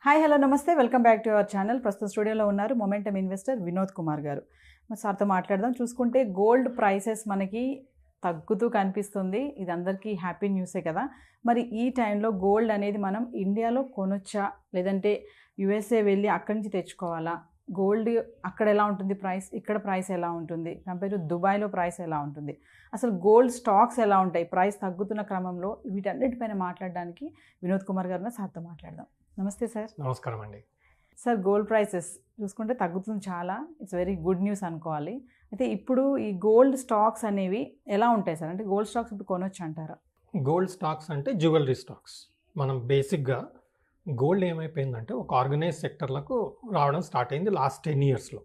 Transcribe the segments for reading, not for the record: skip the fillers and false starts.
Hi hello నమస్తే welcome back to our channel. ప్రస్తుతం స్టూడియోలో ఉన్నారు మొమెంటమ్ ఇన్వెస్టర్ వినోద్ కుమార్ గారు. మరి సార్తో మాట్లాడదాం. చూసుకుంటే గోల్డ్ ప్రైసెస్ మనకి తగ్గుతూ కనిపిస్తుంది. ఇది అందరికీ హ్యాపీ న్యూసే కదా. మరి ఈ టైంలో గోల్డ్ అనేది మనం ఇండియాలో కొనొచ్చా, లేదంటే యుఎస్ఏ వెళ్ళి అక్కడి నుంచి తెచ్చుకోవాలా? గోల్డ్ అక్కడ ఎలా ఉంటుంది ప్రైస్, ఇక్కడ ప్రైస్ ఎలా ఉంటుంది, కంపేర్ టు దుబాయ్లో ప్రైస్ ఎలా ఉంటుంది, అసలు గోల్డ్ స్టాక్స్ ఎలా ఉంటాయి ప్రైస్ తగ్గుతున్న క్రమంలో, వీటన్నిటిపైన మాట్లాడడానికి వినోద్ కుమార్ గారు సార్తో మాట్లాడదాం. నమస్తే సార్. నమస్కారం అండి. సార్, గోల్డ్ ప్రైసెస్ చూసుకుంటే తగ్గుతుంది చాలా. ఇట్స్ వెరీ గుడ్ న్యూస్ అనుకోవాలి. అయితే ఇప్పుడు ఈ గోల్డ్ స్టాక్స్ అనేవి ఎలా ఉంటాయి సార్? అంటే గోల్డ్ స్టాక్స్ ఇప్పుడు కొనొచ్చు అంటారా? గోల్డ్ స్టాక్స్ అంటే జ్యువెలరీ స్టాక్స్. మనం బేసిక్గా గోల్డ్ ఏమైపోయిందంటే ఒక ఆర్గనైజ్ సెక్టర్లకు రావడం స్టార్ట్ అయింది లాస్ట్ 10 yearsలో.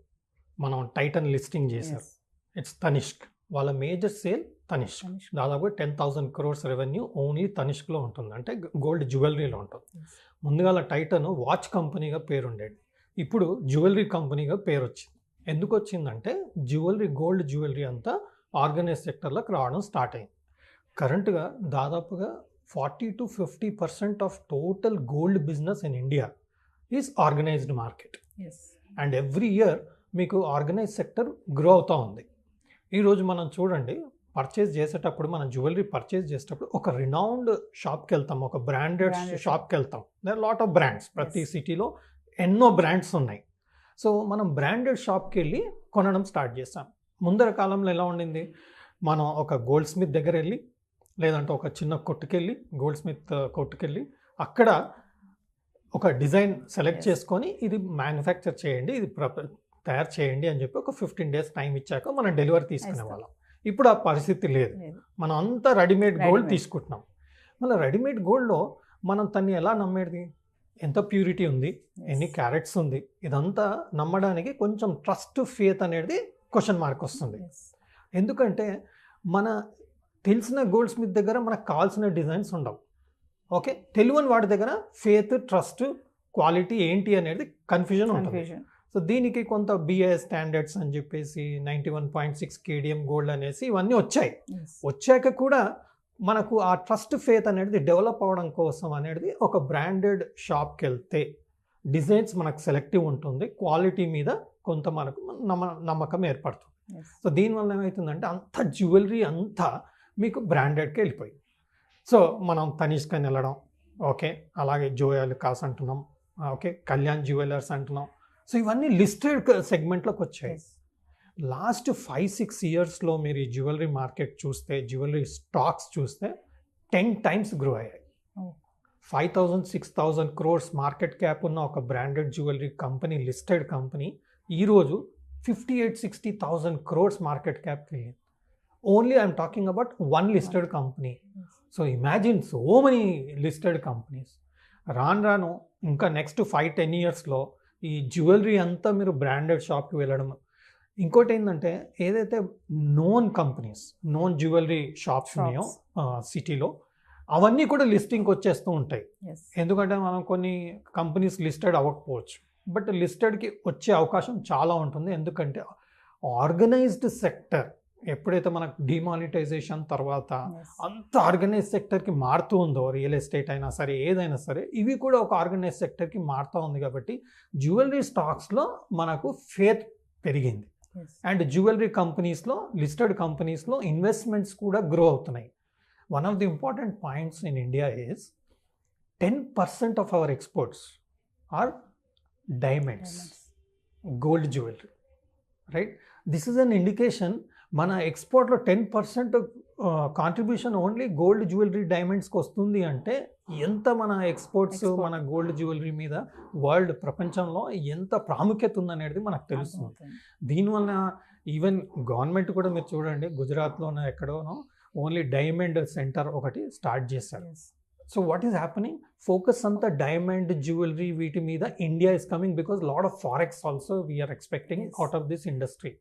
మనం టైటన్ లిస్టింగ్ చేశారు. ఇట్స్ తనిష్క్, వాళ్ళ మేజర్ సేల్ తనిష్క్. దాదాపు 10,000 crores రెవెన్యూ ఓన్లీ తనిష్క్లో ఉంటుంది, అంటే గోల్డ్ జ్యువెలరీలో ఉంటుంది. ముందుగా టైటన్ వాచ్ కంపెనీగా పేరుండేది, ఇప్పుడు జ్యువెలరీ కంపెనీగా పేరు వచ్చింది. ఎందుకు వచ్చిందంటే గోల్డ్ జ్యువెలరీ అంతా ఆర్గనైజ్ సెక్టర్లకు రావడం స్టార్ట్ అయింది. కరెంట్గా దాదాపుగా 40 to 50% of total gold business in India is organised market. And every year మీకు ఆర్గనైజ్ సెక్టర్ గ్రో అవుతూ ఉంది. ఈరోజు మనం చూడండి, పర్చేస్ చేసేటప్పుడు మనం జ్యువెలరీ పర్చేస్ చేసేటప్పుడు ఒక రినౌండ్ షాప్కి వెళ్తాం, ఒక బ్రాండెడ్ షాప్కి వెళ్తాం. దేర్ లాట్ ఆఫ్ బ్రాండ్స్, ప్రతి సిటీలో ఎన్నో బ్రాండ్స్ ఉన్నాయి. సో మనం బ్రాండెడ్ షాప్కి వెళ్ళి కొనడం స్టార్ట్ చేస్తాం. ముందర కాలంలో ఎలా ఉండింది, మనం ఒక గోల్డ్ స్మిత్ దగ్గర వెళ్ళి, లేదంటే ఒక చిన్న కొట్టుకెళ్ళి, గోల్డ్ స్మిత్ కొట్టుకెళ్ళి అక్కడ ఒక డిజైన్ సెలెక్ట్ చేసుకొని ఇది మ్యానుఫ్యాక్చర్ చేయండి, ఇది తయారు చేయండి అని చెప్పి ఒక 15 days టైం ఇచ్చాక మనం డెలివరీ తీసుకునే వాళ్ళం. ఇప్పుడు ఆ పరిస్థితి లేదు. మనం అంతా రెడీమేడ్ గోల్డ్ తీసుకుంటున్నాం. మళ్ళీ రెడీమేడ్ గోల్డ్లో మనం తన్ని ఎలా నమ్మేది, ఎంత ప్యూరిటీ ఉంది, ఎన్ని క్యారెట్స్ ఉంది, ఇదంతా నమ్మడానికి కొంచెం ట్రస్ట్, ఫేత్ అనేది క్వశ్చన్ మార్క్ వస్తుంది. ఎందుకంటే మన తెలిసిన గోల్డ్ స్మిత్ దగ్గర మనకు కావాల్సిన డిజైన్స్ ఉండవు. ఓకే, తెలియని వాడి దగ్గర ఫేత్, ట్రస్ట్, క్వాలిటీ ఏంటి అనేది కన్ఫ్యూజన్ ఉంటుంది. సో దీనికి కొంత బిఐఎస్ స్టాండర్డ్స్ అని చెప్పేసి 91.6 kdm గోల్డ్ అనేసి ఇవన్నీ వచ్చాయి. వచ్చాక కూడా మనకు ఆ ట్రస్ట్, ఫేత్ అనేది డెవలప్ అవ్వడం కోసం అనేది ఒక బ్రాండెడ్ షాప్కి వెళ్తే డిజైన్స్ మనకు సెలెక్టివ్ ఉంటుంది, క్వాలిటీ మీద కొంత మనకు నమ్మకం ఏర్పడుతుంది. సో దీనివల్ల ఏమవుతుందంటే అంత జ్యువెలరీ అంతా మీకు బ్రాండెడ్కి వెళ్ళిపోయింది. సో మనం తనిష్క్ అని వెళ్ళడం, ఓకే, అలాగే జోయల్ కాస్ అంటున్నాం, ఓకే, కళ్యాణ్ జ్యువెలర్స్ అంటున్నాం. సో ఇవన్నీ లిస్టెడ్ సెగ్మెంట్లోకి వచ్చాయి. లాస్ట్ 5-6 yearsలో మీరు ఈ జ్యువెలరీ మార్కెట్ చూస్తే, జ్యువెలరీ స్టాక్స్ చూస్తే 10 times గ్రో అయ్యాయి. 5,000-6,000 crores మార్కెట్ క్యాప్ ఉన్న ఒక branded jewellery company, listed company, ఈరోజు 58,000-60,000 crores మార్కెట్ క్యాప్ వెళ్ళింది. Only I'm talking about one listed company. So imagine so many listed companies. రాను ఇంకా నెక్స్ట్ 5-10 yearsలో ఈ జ్యువెలరీ అంతా మీరు బ్రాండెడ్ షాప్కి వెళ్ళడం. ఇంకోటి ఏంటంటే, ఏదైతే known companies, known jewellery shops ఉన్నాయో సిటీలో, అవన్నీ కూడా లిస్టింగ్కి వచ్చేస్తూ ఉంటాయి. ఎందుకంటే మనం కొన్ని కంపెనీస్ లిస్టెడ్ అవ్వకపోవచ్చు, బట్ లిస్టెడ్కి వచ్చే అవకాశం చాలా ఉంటుంది. ఎందుకంటే ఆర్గనైజ్డ్ సెక్టర్ ఎప్పుడైతే మనకు డిమానిటైజేషన్ తర్వాత అంత ఆర్గనైజ్ సెక్టర్కి మారుతూ ఉందో, రియల్ ఎస్టేట్ అయినా సరే, ఏదైనా సరే, ఇవి కూడా ఒక ఆర్గనైజ్ సెక్టర్కి మారుతూ ఉంది. కాబట్టి జ్యువెలరీ స్టాక్స్లో మనకు ఫేత్ పెరిగింది. అండ్ జ్యువెలరీ కంపెనీస్లో, లిస్టెడ్ కంపెనీస్లో ఇన్వెస్ట్మెంట్స్ కూడా గ్రో అవుతున్నాయి. One of the important points in India is 10% of our exports are diamonds, gold jewellery, right? This is an indication. మన ఎక్స్పోర్ట్లో 10% కాంట్రిబ్యూషన్ ఓన్లీ గోల్డ్ జ్యువెలరీ డైమండ్స్కి వస్తుంది అంటే ఎంత మన ఎక్స్పోర్ట్స్, మన గోల్డ్ జ్యువెలరీ మీద వరల్డ్ ప్రపంచంలో ఎంత ప్రాముఖ్యత ఉందనేది మనకు తెలుస్తుంది. దీనివల్ల ఈవెన్ గవర్నమెంట్ కూడా మీరు చూడండి, గుజరాత్లోనో ఎక్కడోనో ఓన్లీ డైమండ్ సెంటర్ ఒకటి స్టార్ట్ చేశారు. So what is happening, focus అంతా డైమండ్ జ్యువెలరీ వీటి మీద India is coming, because lot of forex also we are expecting out of this industry.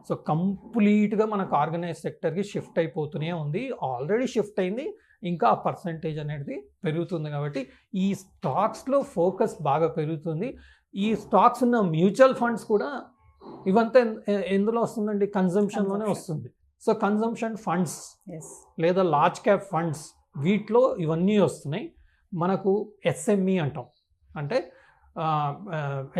So కంప్లీట్గా మనకు ఆర్గనైజ్ సెక్టర్కి షిఫ్ట్ అయిపోతూనే ఉంది, ఆల్రెడీ షిఫ్ట్ అయింది, ఇంకా ఆ పర్సంటేజ్ అనేది పెరుగుతుంది. కాబట్టి ఈ స్టాక్స్లో ఫోకస్ బాగా పెరుగుతుంది. ఈ స్టాక్స్ ఉన్న మ్యూచువల్ ఫండ్స్ కూడా ఇవంతా ఎందులో వస్తుందండి, కన్జంప్షన్లోనే వస్తుంది. సో కన్జంప్షన్ ఫండ్స్ లేదా లార్జ్ క్యాప్ ఫండ్స్, వీటిలో ఇవన్నీ వస్తున్నాయి. మనకు ఎస్ఎంఈ అంటాం, అంటే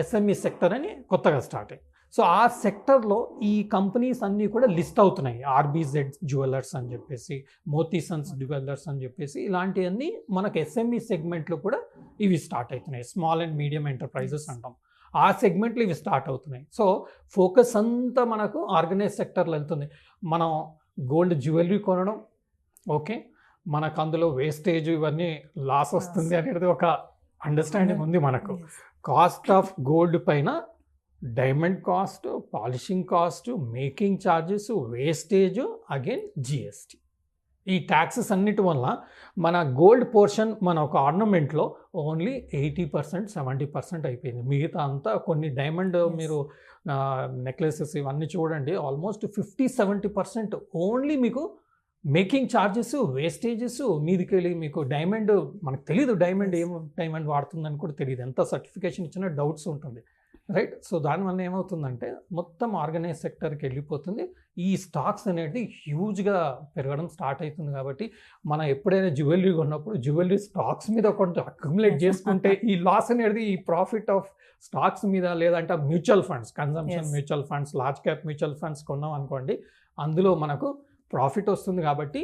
ఎస్ఎంఈ సెక్టర్ అని కొత్తగా స్టార్ట్ అయ్యింది. సో ఆ సెక్టర్లో ఈ కంపెనీస్ అన్నీ కూడా లిస్ట్ అవుతున్నాయి. ఆర్బీజెడ్ జ్యువెలర్స్ అని చెప్పేసి, మోతీ సన్స్ జ్యువెలర్స్ అని చెప్పేసి, ఇలాంటివన్నీ మనకు ఎస్ఎంఈ సెగ్మెంట్లో కూడా ఇవి స్టార్ట్ అవుతున్నాయి. స్మాల్ అండ్ మీడియం ఎంటర్ప్రైజెస్ అంటాం. ఆ సెగ్మెంట్లు ఇవి స్టార్ట్ అవుతున్నాయి. సో ఫోకస్ అంతా మనకు ఆర్గనైజ్ సెక్టర్లో వెళ్తుంది. మనం గోల్డ్ జ్యువెలరీ కొనడం, ఓకే, మనకు అందులో వేస్టేజ్ ఇవన్నీ లాస్ వస్తుంది అనేది ఒక అండర్స్టాండింగ్ ఉంది మనకు. కాస్ట్ ఆఫ్ గోల్డ్ పైన diamond cost, polishing cost, making charges, wastage, again GST, ఈ ట్యాక్సెస్ అన్నిటి వల్ల మన గోల్డ్ పోర్షన్ మన ఒక ఆర్నమెంట్లో ఓన్లీ 80%, 70% అయిపోయింది. మిగతా అంతా కొన్ని డైమండ్ మీరు నెక్లెసెస్ ఇవన్నీ చూడండి, ఆల్మోస్ట్ 50-70% ఓన్లీ మీకు మేకింగ్ ఛార్జెస్, వేస్టేజెస్, మీదికి వెళ్ళి మీకు డైమండ్, మనకు తెలియదు డైమండ్ ఏం డైమండ్ వాడుతుందని కూడా తెలియదు. ఎంత సర్టిఫికేషన్ ఇచ్చినా డౌట్స్ ఉంటుంది, రైట్? సో దానివల్ల ఏమవుతుందంటే మొత్తం ఆర్గనైజ్ సెక్టర్కి వెళ్ళిపోతుంది. ఈ స్టాక్స్ అనేది హ్యూజ్గా పెరగడం స్టార్ట్ అవుతుంది. కాబట్టి మనం ఎప్పుడైనా జ్యువెలరీ కొన్నప్పుడు జ్యువెలరీ స్టాక్స్ మీద కొంచెం అక్యుములేట్ చేసుకుంటే ఈ లాస్ అనేది ఈ ప్రాఫిట్ ఆఫ్ స్టాక్స్ మీద, లేదంటే mutual funds, consumption mutual funds, large cap mutual funds కొన్నాం అనుకోండి, అందులో మనకు ప్రాఫిట్ వస్తుంది. కాబట్టి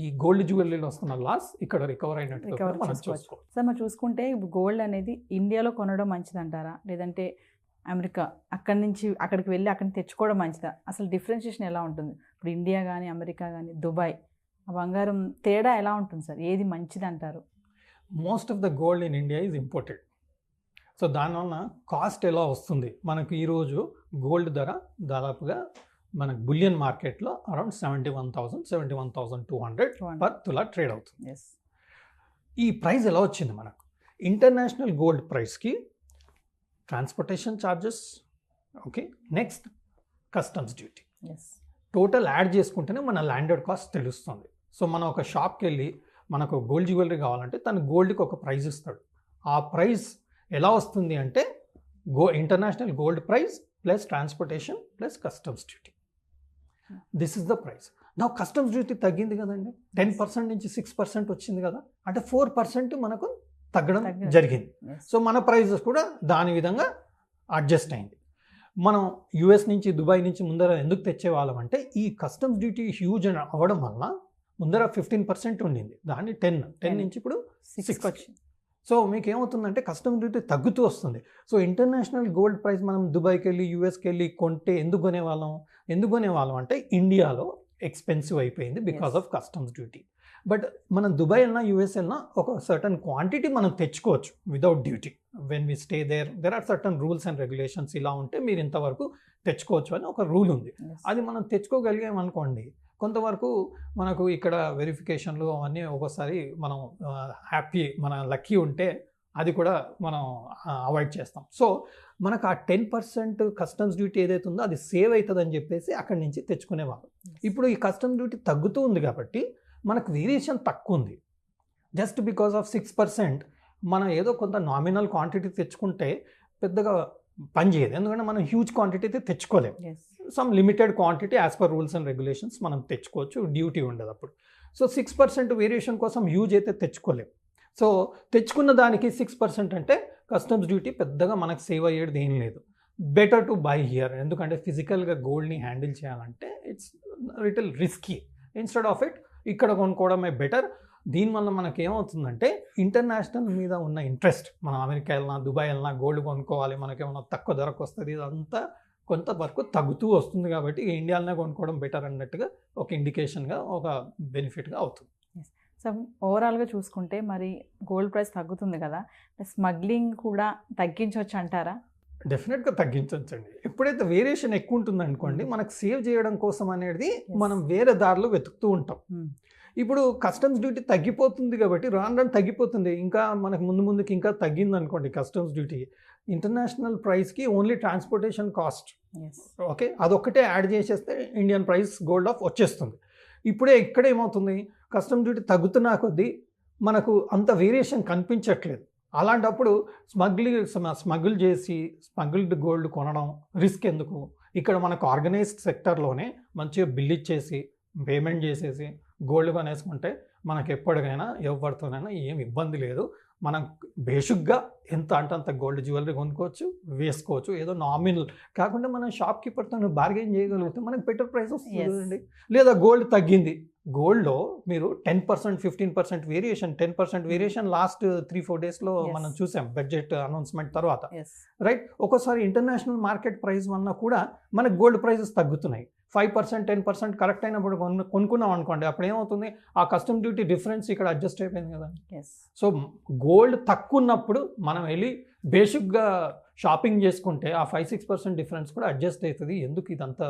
ఈ గోల్డ్ జ్యువెలరీలో వస్తున్న లాస్ ఇక్కడ రికవర్ అయినట్టు మనం చూసుకోవచ్చు. సార్ మనం చూసుకుంటే గోల్డ్ అనేది ఇండియాలో కొనడం మంచిదంటారా, లేదంటే అమెరికా అక్కడి నుంచి అక్కడికి వెళ్ళి అక్కడిని తెచ్చుకోవడం మంచిదా? అసలు డిఫరెన్షియేషన్ ఎలా ఉంటుంది? ఇప్పుడు ఇండియా కానీ అమెరికా కానీ దుబాయ్, ఆ బంగారం తేడా ఎలా ఉంటుంది సార్? ఏది మంచిది అంటారు? Most of the gold in India is imported. So దానివల్ల కాస్ట్ ఎలా వస్తుంది మనకు? ఈరోజు గోల్డ్ ధర దాదాపుగా మనకు బులియన్ మార్కెట్లో అరౌండ్ 71,000, 71,200 పర్ తులా ట్రేడ్ అవుతుంది. ఈ ప్రైస్ ఎలా వచ్చింది మనకు? ఇంటర్నేషనల్ గోల్డ్ ప్రైస్కి transportation charges, okay, next customs duty, total add చేసుకుంటేనే మన ల్యాండెడ్ కాస్ట్ తెలుస్తుంది. సో మనం ఒక షాప్కి వెళ్ళి మనకు గోల్డ్ జ్యువెలరీ కావాలంటే తను గోల్డ్కి ఒక ప్రైస్ ఇస్తాడు. ఆ ప్రైస్ ఎలా వస్తుంది అంటే international gold price plus transportation plus customs duty, this is the price. నా కస్టమ్స్ డ్యూటీ తగ్గింది కదండి, 10% నుంచి 6% వచ్చింది కదా, అంటే 4% మనకు తగ్గడం జరిగింది. సో మన ప్రైజెస్ కూడా దాని విధంగా అడ్జస్ట్ అయింది. మనం యూఎస్ నుంచి దుబాయ్ నుంచి ముందర ఎందుకు తెచ్చేవాళ్ళం అంటే ఈ కస్టమ్స్ డ్యూటీ హ్యూజ్ అవ్వడం వల్ల ముందర 15% ఉండింది, దాన్ని 10 నుంచి ఇప్పుడు 6 వచ్చింది. సో మీకు ఏమవుతుందంటే కస్టమ్స్ డ్యూటీ తగ్గుతూ వస్తుంది. సో ఇంటర్నేషనల్ గోల్డ్ ప్రైస్ మనం దుబాయ్కి వెళ్ళి యూఎస్కి వెళ్ళి కొంటే ఎందుకు కొనేవాళ్ళం అంటే ఇండియాలో ఎక్స్పెన్సివ్ అయిపోయింది because of customs duty. But మనం దుబాయ్ వెళ్ళినా యూఎస్ వెళ్ళినా ఒక సర్టన్ క్వాంటిటీ మనం తెచ్చుకోవచ్చు without duty. When we stay there are certain rules and regulations, ఇలా ఉంటే మీరు ఇంతవరకు తెచ్చుకోవచ్చు అని ఒక రూల్ ఉంది. అది మనం తెచ్చుకోగలిగామనుకోండి, కొంతవరకు మనకు ఇక్కడ వెరిఫికేషన్లు అవన్నీ ఒక్కోసారి మనం మన లక్కీ ఉంటే అది కూడా మనం అవాయిడ్ చేస్తాం. సో మనకు ఆ 10% కస్టమ్స్ డ్యూటీ ఏదైతే ఉందో అది సేవ్ అవుతుందని చెప్పేసి అక్కడి నుంచి తెచ్చుకునేవాళ్ళు. ఇప్పుడు ఈ కస్టమ్స్ డ్యూటీ తగ్గుతూ ఉంది కాబట్టి మనకు వేరియేషన్ తక్కువ ఉంది. జస్ట్ బికాస్ ఆఫ్ 6% మనం ఏదో కొంత నామినల్ క్వాంటిటీ తెచ్చుకుంటే పెద్దగా పని చేయదు, ఎందుకంటే మనం హ్యూజ్ క్వాంటిటీ అయితే తెచ్చుకోలేము. Some limited quantity as per rules and regulations మనం తెచ్చుకోవచ్చు, డ్యూటీ ఉండదు అప్పుడు. సో 6% వేరియేషన్ కోసం హ్యూజ్ అయితే తెచ్చుకోలేము. సో తెచ్చుకున్న దానికి 6% అంటే కస్టమ్స్ డ్యూటీ పెద్దగా మనకు సేవ్ అయ్యేది ఏం లేదు. బెటర్ టు బై హియర్, ఎందుకంటే ఫిజికల్గా గోల్డ్ని హ్యాండిల్ చేయాలంటే it's little risky. Instead of it ఇక్కడ కొనుక్కోవడమే బెటర్. దీనివల్ల మనకి ఏమవుతుందంటే ఇంటర్నేషనల్ మీద ఉన్న ఇంట్రెస్ట్, మనం అమెరికా వెళ్ళినా దుబాయ్ వెళ్ళినా గోల్డ్ కొనుక్కోవాలి, మనకేమన్నా తక్కువ ధరకు వస్తుంది, ఇదంతా కొంతవరకు తగ్గుతూ వస్తుంది. కాబట్టి ఇండియాలోనే కొనుక్కోవడం బెటర్ అన్నట్టుగా ఒక ఇండికేషన్గా, ఒక బెనిఫిట్గా అవుతుంది. సో ఓవరాల్గా చూసుకుంటే మరి గోల్డ్ ప్రైస్ తగ్గుతుంది కదా, స్మగ్లింగ్ కూడా తగ్గించవచ్చు అంటారా? డెఫినెట్గా తగ్గించవచ్చండి. ఎప్పుడైతే వేరియేషన్ ఎక్కువ ఉంటుంది అనుకోండి, మనకు సేవ్ చేయడం కోసం అనేది మనం వేరే దారిలో వెతుకుతూ ఉంటాం. ఇప్పుడు కస్టమ్స్ డ్యూటీ తగ్గిపోతుంది కాబట్టి రాను తగ్గిపోతుంది, ఇంకా మనకు ముందుకి ఇంకా తగ్గింది అనుకోండి కస్టమ్స్ డ్యూటీ, ఇంటర్నేషనల్ ప్రైస్కి ఓన్లీ ట్రాన్స్పోర్టేషన్ కాస్ట్, ఓకే, అదొక్కటే యాడ్ చేసేస్తే ఇండియన్ ప్రైస్ గోల్డ్ ఆఫ్ వచ్చేస్తుంది. ఇప్పుడే ఇక్కడ ఏమవుతుంది, కస్టమ్స్ డ్యూటీ తగ్గుతున్నా కొద్దీ మనకు అంత వేరియేషన్ కనిపించట్లేదు. అలాంటప్పుడు స్మగుల్ చేసి స్మగుల్డ్ గోల్డ్ కొనడం రిస్క్ ఎందుకు? ఇక్కడ మనకు ఆర్గనైజ్డ్ సెక్టర్లోనే మంచిగా బిల్ ఇచ్చేసి పేమెంట్ చేసేసి గోల్డ్ కొనేసుకుంటే మనకి ఎప్పటికైనా ఎవరితోనైనా ఏం ఇబ్బంది లేదు. మనం బేసిక్గా ఎంత అంటే అంత గోల్డ్ జ్యువెలరీ కొనుక్కోవచ్చు, వేసుకోవచ్చు. ఏదో నామినల్ కాకుండా మనం షాప్ కీపర్తో బార్గెన్ చేయగలిగితే మనకు బెటర్ ప్రైస్ వస్తుంది Yes. కదండి. లేదా గోల్డ్ తగ్గింది, గోల్డ్లో మీరు 10%, 15% వేరియేషన్, 10% వేరియేషన్ లాస్ట్ 3-4 డేస్లో Yes. మనం చూసాం బడ్జెట్ అనౌన్స్మెంట్ తర్వాత, ఎస్ రైట్. ఒక్కోసారి ఇంటర్నేషనల్ మార్కెట్ ప్రైస్ వల్ల కూడా మనకు గోల్డ్ ప్రైసెస్ తగ్గుతున్నాయి. 5%, 10% కరెక్ట్ అయినప్పుడు కొనుక్కున్నాం అనుకోండి, అప్పుడు ఏమవుతుంది, ఆ కస్టమ్ డ్యూటీ డిఫరెన్స్ ఇక్కడ అడ్జస్ట్ అయిపోయింది కదా. ఎస్ సో గోల్డ్ తక్కువ ఉన్నప్పుడు మనం వెళ్ళి బేసిక్గా షాపింగ్ చేసుకుంటే ఆ 5-6% డిఫరెన్స్ కూడా అడ్జస్ట్ అవుతుంది. ఎందుకు ఇదంతా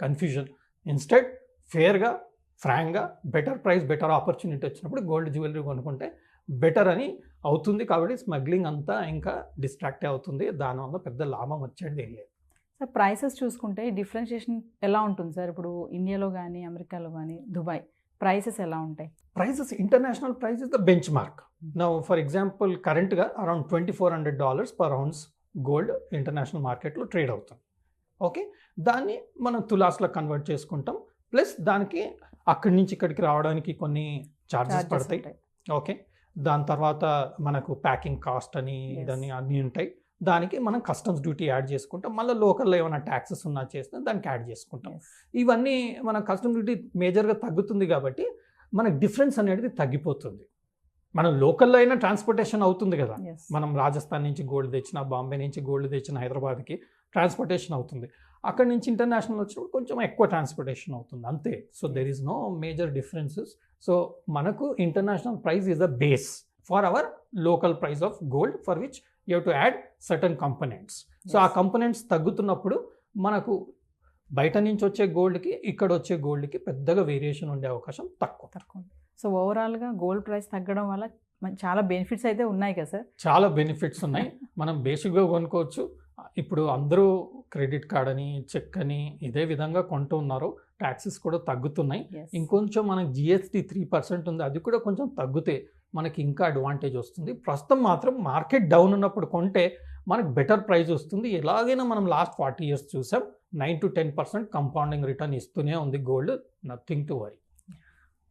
కన్ఫ్యూజన్? ఇన్స్టెడ్ ఫేర్గా, ఫ్రాంక్గా, బెటర్ ప్రైస్, బెటర్ ఆపర్చునిటీ వచ్చినప్పుడు గోల్డ్ జ్యువెలరీ కొనుక్కుంటే బెటర్ అని అవుతుంది. కాబట్టి స్మగ్లింగ్ అంతా ఇంకా డిస్ట్రాక్ట్ అవుతుంది, దానివల్ల పెద్ద లాభం వచ్చేది ఏం లేదు. సార్ ప్రైసెస్ చూసుకుంటే డిఫరెన్షియేషన్ ఎలా ఉంటుంది సార్? ఇప్పుడు ఇండియాలో కానీ అమెరికాలో కానీ దుబాయ్ ప్రైసెస్ ఎలా ఉంటాయి? Prices, international price is the benchmark. Now for example కరెంట్గా around $2,400 per ounce gold international మార్కెట్లో ట్రేడ్ అవుతుంది. ఓకే, దాన్ని మనం తులాస్లో కన్వర్ట్ చేసుకుంటాం. ప్లస్ దానికి అక్కడి నుంచి ఇక్కడికి రావడానికి కొన్ని ఛార్జెస్ Charges పడతాయి. ఉంటాయి. ఓకే, దాని తర్వాత మనకు ప్యాకింగ్ కాస్ట్ అని Yes. ఇదని అన్నీ ఉంటాయి. దానికి మనం కస్టమ్స్ డ్యూటీ యాడ్ చేసుకుంటాం. మళ్ళీ లోకల్లో ఏమైనా ట్యాక్సెస్ ఉన్నా చేస్తే దానికి యాడ్ చేసుకుంటాం. Yes. ఇవన్నీ మన కస్టమ్ డ్యూటీ మేజర్గా తగ్గుతుంది కాబట్టి మనకు డిఫరెన్స్ అనేది తగ్గిపోతుంది. మనం లోకల్లో అయినా ట్రాన్స్పోర్టేషన్ అవుతుంది కదా. Yes. మనం రాజస్థాన్ నుంచి గోల్డ్ తెచ్చిన, బాంబే నుంచి గోల్డ్ తెచ్చిన హైదరాబాద్కి ట్రాన్స్పోర్టేషన్ అవుతుంది. అక్కడి నుంచి ఇంటర్నేషనల్ వచ్చినప్పుడు కొంచెం ఎక్కువ ట్రాన్స్పోర్టేషన్ అవుతుంది, అంతే. So there is no major differences. So మనకు international price is a base for our local price of gold, for which you have to add certain components. So ఆ కంపోనెంట్స్ తగ్గుతున్నప్పుడు మనకు బయట నుంచి వచ్చే గోల్డ్కి ఇక్కడ వచ్చే గోల్డ్కి పెద్దగా వేరియేషన్ ఉండే అవకాశం తక్కువ. సో ఓవరాల్గా గోల్డ్ ప్రైస్ తగ్గడం వల్ల చాలా బెనిఫిట్స్ అయితే ఉన్నాయి కదా సార్? చాలా బెనిఫిట్స్ ఉన్నాయి. మనం బేసిక్గా కొనుక్కోవచ్చు. ఇప్పుడు అందరూ క్రెడిట్ కార్డ్ అని, చెక్ అని ఇదే విధంగా కొంటూ ఉన్నారు. ట్యాక్సెస్ కూడా తగ్గుతున్నాయి. Yes. ఇంకొంచెం మనకి GST 3% ఉంది, అది కూడా కొంచెం తగ్గితే మనకి ఇంకా అడ్వాంటేజ్ వస్తుంది. ప్రస్తుతం మాత్రం మార్కెట్ డౌన్ ఉన్నప్పుడు కొంటే మనకు బెటర్ ప్రైస్ వస్తుంది. ఎలాగైనా మనం లాస్ట్ 40 years చూసాం, 9 to 10% కంపౌండింగ్ రిటర్న్ ఇస్తూనే ఉంది gold. Nothing to worry.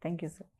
Thank you sir.